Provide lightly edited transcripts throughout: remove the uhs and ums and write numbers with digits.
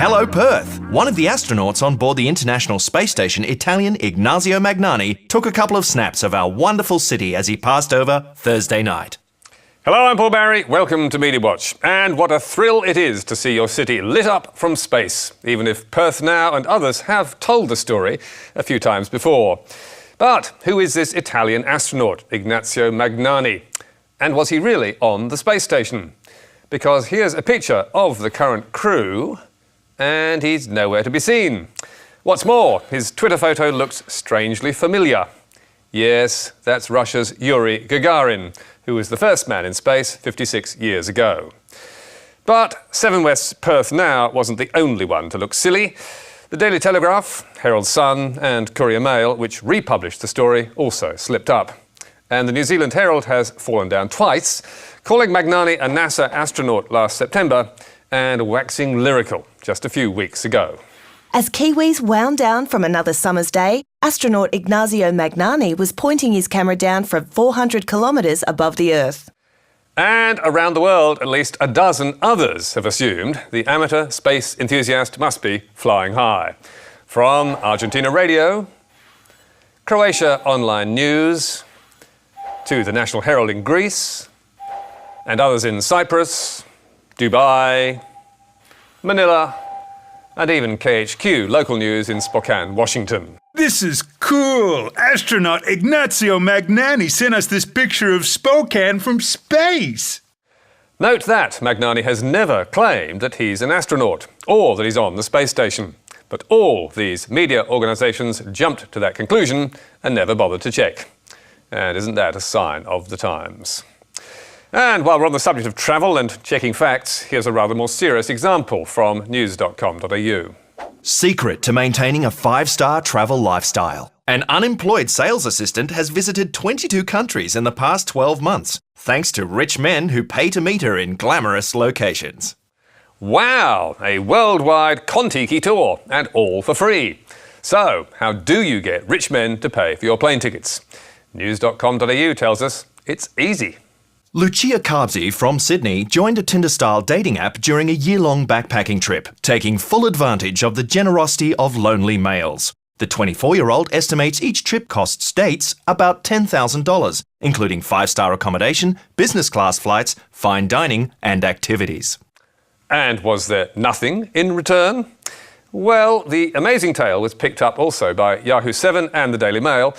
Hello, Perth. One of the astronauts on board the International Space Station, Italian Ignazio Magnani, took a couple of snaps of our wonderful city as he passed over Thursday night. Hello, I'm Paul Barry. Welcome to Media Watch. And what a thrill it is to see your city lit up from space, even if Perth Now and others have told the story a few times before. But who is this Italian astronaut, Ignazio Magnani? And was he really on the space station? Because here's a picture of the current crew, and he's nowhere to be seen. What's more, his Twitter photo looks strangely familiar. Yes, that's Russia's Yuri Gagarin, who was the first man in space 56 years ago. But 7 West's Perth Now wasn't the only one to look silly. The Daily Telegraph, Herald Sun and Courier Mail, which republished the story, also slipped up. And the New Zealand Herald has fallen down twice, calling Magnani a NASA astronaut last September and waxing lyrical just a few weeks ago. As Kiwis wound down from another summer's day, astronaut Ignazio Magnani was pointing his camera down from 400 kilometres above the Earth. And around the world, at least a dozen others have assumed the amateur space enthusiast must be flying high. From Argentina Radio, Croatia Online News, to the National Herald in Greece, and others in Cyprus, Dubai, Manila, and even KHQ, local news in Spokane, Washington. This is cool! Astronaut Ignazio Magnani sent us this picture of Spokane from space! Note that Magnani has never claimed that he's an astronaut, or that he's on the space station. But all these media organisations jumped to that conclusion and never bothered to check. And isn't that a sign of the times? And while we're on the subject of travel and checking facts, here's a rather more serious example from news.com.au. Secret to maintaining a 5-star travel lifestyle. An unemployed sales assistant has visited 22 countries in the past 12 months, thanks to rich men who pay to meet her in glamorous locations. Wow! A worldwide Kon-Tiki tour, and all for free. So, how do you get rich men to pay for your plane tickets? News.com.au tells us it's easy. Lucia Karbzi from Sydney joined a Tinder-style dating app during a year-long backpacking trip, taking full advantage of the generosity of lonely males. The 24-year-old estimates each trip costs dates about $10,000, including 5-star accommodation, business class flights, fine dining and activities. And was there nothing in return? Well, the amazing tale was picked up also by Yahoo 7 and the Daily Mail.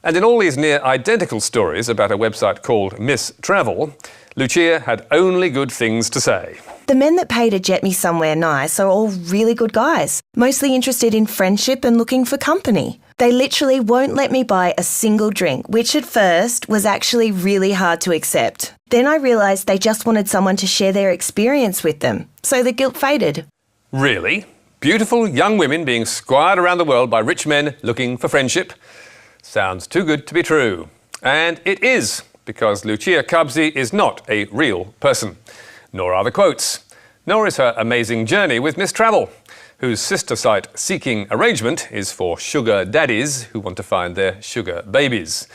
And in all these near-identical stories about a website called Miss Travel, Lucia had only good things to say. The men that pay to jet me somewhere nice are all really good guys, mostly interested in friendship and looking for company. They literally won't let me buy a single drink, which at first was actually really hard to accept. Then I realised they just wanted someone to share their experience with them, so the guilt faded. Really? Beautiful young women being squired around the world by rich men looking for friendship? Sounds too good to be true. And it is, because Lucia Karbzi is not a real person. Nor are the quotes. Nor is her amazing journey with Miss Travel, whose sister site Seeking Arrangement is for sugar daddies who want to find their sugar babies.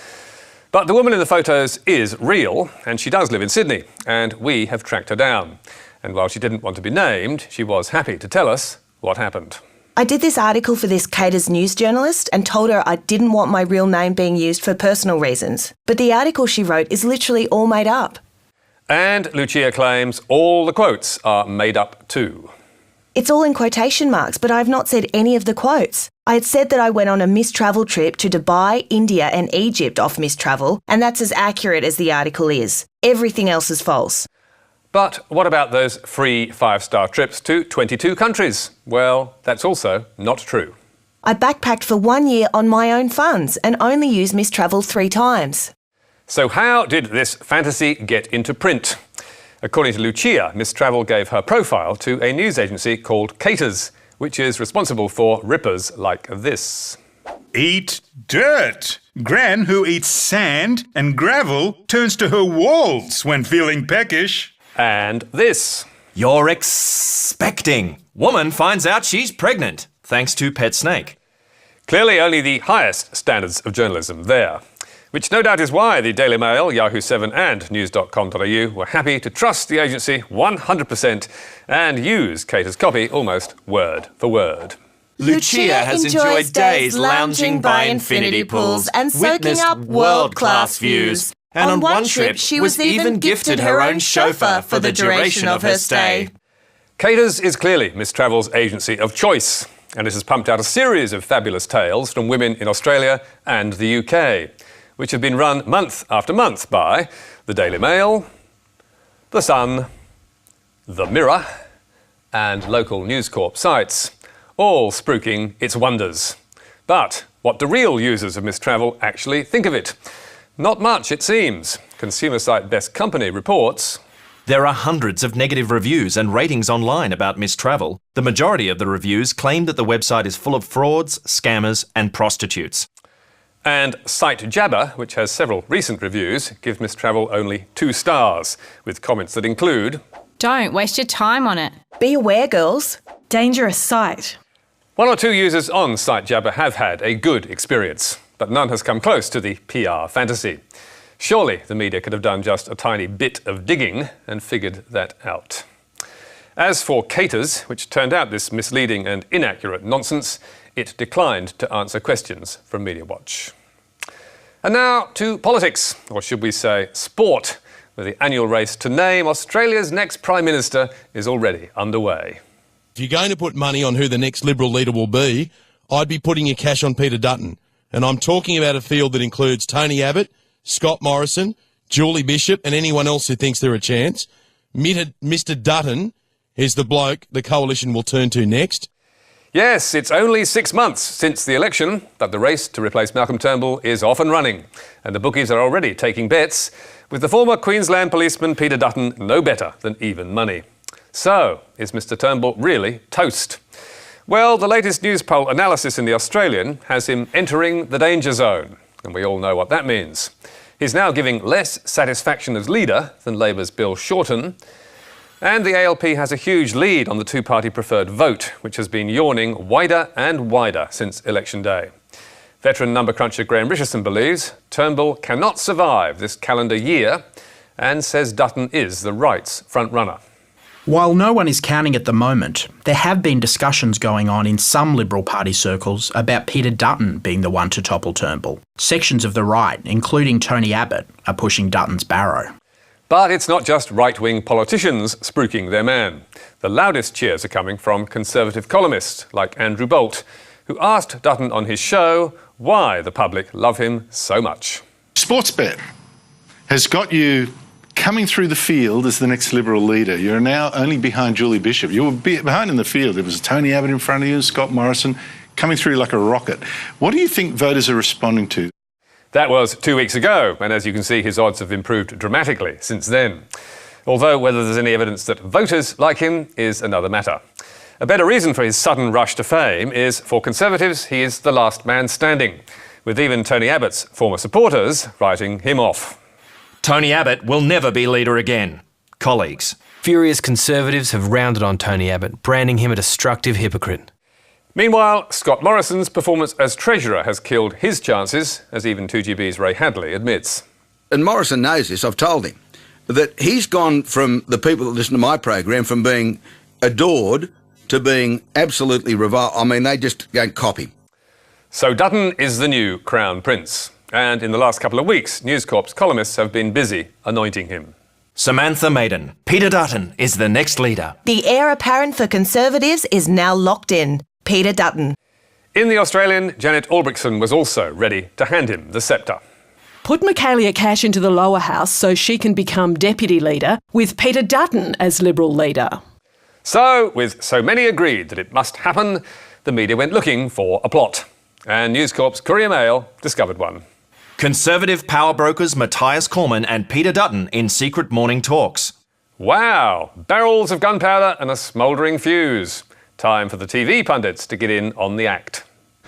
But the woman in the photos is real, and she does live in Sydney, and we have tracked her down. And while she didn't want to be named, she was happy to tell us what happened. I did this article for this Caters news journalist and told her I didn't want my real name being used for personal reasons. But the article she wrote is literally all made up. And Lucia claims all the quotes are made up too. It's all in quotation marks, but I've not said any of the quotes. I had said that I went on a Miss Travel trip to Dubai, India and Egypt off Miss Travel, and that's as accurate as the article is. Everything else is false. But what about those free 5-star trips to 22 countries? Well, that's also not true. I backpacked for 1 year on my own funds and only used Miss Travel 3 times. So how did this fantasy get into print? According to Lucia, Miss Travel gave her profile to a news agency called Caters, which is responsible for rippers like this. Eat dirt! Gran, who eats sand and gravel, turns to her walls when feeling peckish. And this. You're expecting. Woman finds out she's pregnant, thanks to pet snake. Clearly only the highest standards of journalism there. Which no doubt is why the Daily Mail, Yahoo 7 and news.com.au were happy to trust the agency 100% and use Cater's copy almost word for word. Lucia has enjoyed days lounging by infinity pools and soaking up world-class views. And on one trip, she was even gifted her own chauffeur for the duration of her stay. Cater's is clearly Miss Travel's agency of choice, and it has pumped out a series of fabulous tales from women in Australia and the UK, which have been run month after month by the Daily Mail, the Sun, the Mirror, and local News Corp sites, all spruiking its wonders. But what do real users of Miss Travel actually think of it? Not much, it seems. Consumer site Best Company reports, there are hundreds of negative reviews and ratings online about Miss Travel. The majority of the reviews claim that the website is full of frauds, scammers and prostitutes. And Site Jabber, which has several recent reviews, gives Miss Travel only 2 stars, with comments that include, don't waste your time on it. Be aware, girls. Dangerous site. 1 or 2 users on Site Jabber have had a good experience, but none has come close to the PR fantasy. Surely the media could have done just a tiny bit of digging and figured that out. As for Cater's, which turned out this misleading and inaccurate nonsense, it declined to answer questions from Media Watch. And now to politics, or should we say sport, where the annual race to name Australia's next Prime Minister is already underway. If you're going to put money on who the next Liberal leader will be, I'd be putting your cash on Peter Dutton. And I'm talking about a field that includes Tony Abbott, Scott Morrison, Julie Bishop and anyone else who thinks they're a chance. Mr Dutton is the bloke the Coalition will turn to next. Yes, it's only 6 months since the election, but the race to replace Malcolm Turnbull is off and running, and the bookies are already taking bets, with the former Queensland policeman Peter Dutton no better than even money. So, is Mr Turnbull really toast? Well, the latest news poll analysis in The Australian has him entering the danger zone, and we all know what that means. He's now giving less satisfaction as leader than Labor's Bill Shorten, and the ALP has a huge lead on the two-party preferred vote, which has been yawning wider and wider since election day. Veteran number cruncher Graham Richardson believes Turnbull cannot survive this calendar year and says Dutton is the right's front-runner. While no one is counting at the moment, there have been discussions going on in some Liberal Party circles about Peter Dutton being the one to topple Turnbull. Sections of the right, including Tony Abbott, are pushing Dutton's barrow. But it's not just right-wing politicians spruiking their man. The loudest cheers are coming from Conservative columnists like Andrew Bolt, who asked Dutton on his show why the public love him so much. Sportsbet has got you coming through the field as the next Liberal leader. You're now only behind Julie Bishop. You were behind in the field. There was Tony Abbott in front of you, Scott Morrison, coming through like a rocket. What do you think voters are responding to? That was 2 weeks ago, and as you can see, his odds have improved dramatically since then. Although whether there's any evidence that voters like him is another matter. A better reason for his sudden rush to fame is, for Conservatives, he is the last man standing, with even Tony Abbott's former supporters writing him off. Tony Abbott will never be leader again. Colleagues. Furious Conservatives have rounded on Tony Abbott, branding him a destructive hypocrite. Meanwhile, Scott Morrison's performance as Treasurer has killed his chances, as even 2GB's Ray Hadley admits. And Morrison knows this, I've told him, that he's gone from the people that listen to my program from being adored to being absolutely reviled. I mean, they just don't copy. So Dutton is the new Crown Prince. And in the last couple of weeks, News Corp's columnists have been busy anointing him. Samantha Maiden. Peter Dutton is the next leader. The heir apparent for Conservatives is now locked in. Peter Dutton. In The Australian, Janet Albrechtsen was also ready to hand him the sceptre. Put Michaelia Cash into the lower house so she can become deputy leader, with Peter Dutton as Liberal leader. So, with so many agreed that it must happen, the media went looking for a plot. And News Corp's Courier Mail discovered one. Conservative power brokers Matthias Cormann and Peter Dutton in secret morning talks. Wow! Barrels of gunpowder and a smouldering fuse. Time for the TV pundits to get in on the act.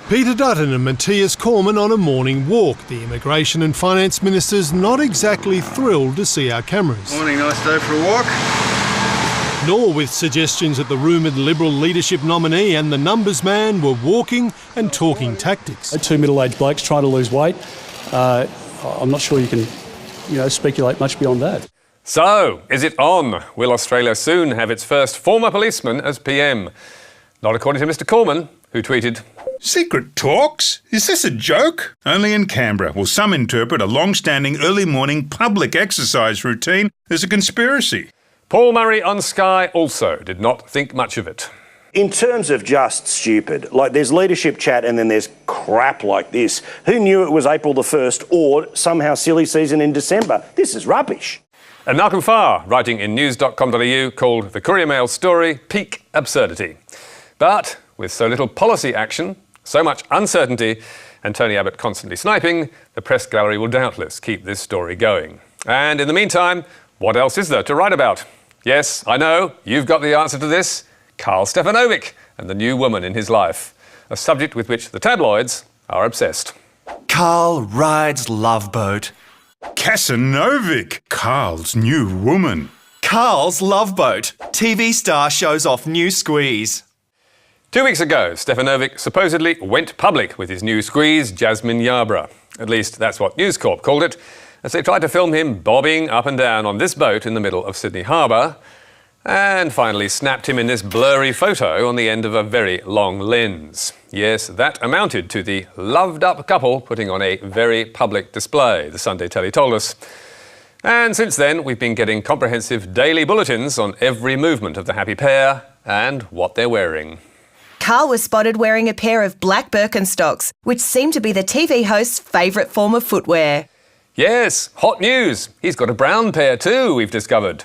Peter Dutton and Matthias Cormann on a morning walk. The Immigration and Finance Minister's not exactly thrilled to see our cameras. Morning, nice day for a walk. Nor with suggestions that the rumoured Liberal leadership nominee and the numbers man were walking and talking tactics. Two middle-aged blokes trying to lose weight. I'm not sure you can, speculate much beyond that. So, is it on? Will Australia soon have its first former policeman as PM? Not according to Mr. Cormann, who tweeted, Secret talks? Is this a joke? Only in Canberra will some interpret a long-standing early morning public exercise routine as a conspiracy. Paul Murray on Sky also did not think much of it. In terms of just stupid, like there's leadership chat and then there's crap like this. Who knew it was April the 1st or somehow silly season in December? This is rubbish. And Malcolm Farr, writing in news.com.au, called the Courier Mail story peak absurdity. But with so little policy action, so much uncertainty, and Tony Abbott constantly sniping, the press gallery will doubtless keep this story going. And in the meantime, what else is there to write about? Yes, I know, you've got the answer to this. Karl Stefanovic and the new woman in his life, a subject with which the tabloids are obsessed. Karl rides Love Boat. Kasanovic, Karl's new woman. Karl's Love Boat. TV star shows off new squeeze. 2 weeks ago, Stefanovic supposedly went public with his new squeeze, Jasmine Yarborough. At least that's what News Corp called it, as they tried to film him bobbing up and down on this boat in the middle of Sydney Harbour, and finally snapped him in this blurry photo on the end of a very long lens. Yes, that amounted to the loved-up couple putting on a very public display, the Sunday Telly told us. And since then, we've been getting comprehensive daily bulletins on every movement of the happy pair and what they're wearing. Karl was spotted wearing a pair of black Birkenstocks, which seem to be the TV host's favourite form of footwear. Yes, hot news. He's got a brown pair too, we've discovered.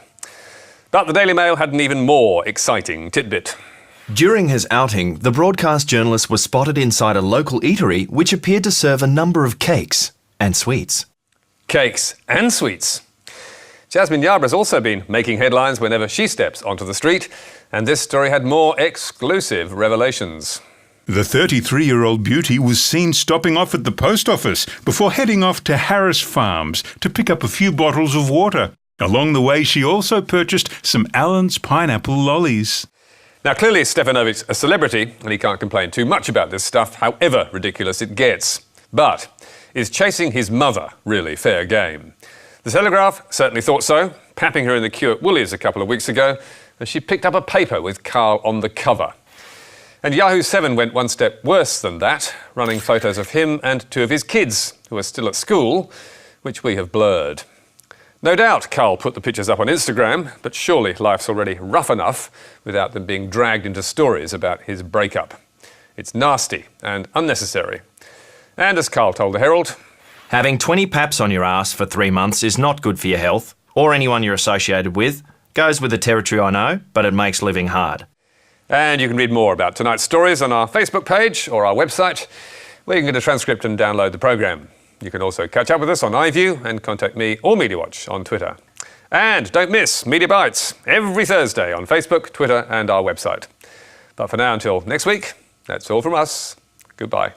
But the Daily Mail had an even more exciting tidbit. During his outing, the broadcast journalist was spotted inside a local eatery which appeared to serve a number of cakes and sweets. Cakes and sweets. Jasmine Yarborough's also been making headlines whenever she steps onto the street, and this story had more exclusive revelations. The 33-year-old beauty was seen stopping off at the post office before heading off to Harris Farms to pick up a few bottles of water. Along the way, she also purchased some Allen's pineapple lollies. Now, clearly Stefanovic's a celebrity, and he can't complain too much about this stuff, however ridiculous it gets. But is chasing his mother really fair game? The Telegraph certainly thought so, papping her in the queue at Woolies a couple of weeks ago, as she picked up a paper with Karl on the cover. And Yahoo 7 went one step worse than that, running photos of him and two of his kids, who are still at school, which we have blurred. No doubt Karl put the pictures up on Instagram, but surely life's already rough enough without them being dragged into stories about his breakup. It's nasty and unnecessary. And as Karl told the Herald, having 20 paps on your ass for 3 months is not good for your health, or anyone you're associated with. Goes with the territory I know, but it makes living hard. And you can read more about tonight's stories on our Facebook page or our website, where you can get a transcript and download the programme. You can also catch up with us on iView and contact me or MediaWatch on Twitter. And don't miss Media Bites every Thursday on Facebook, Twitter and our website. But for now, until next week, that's all from us. Goodbye.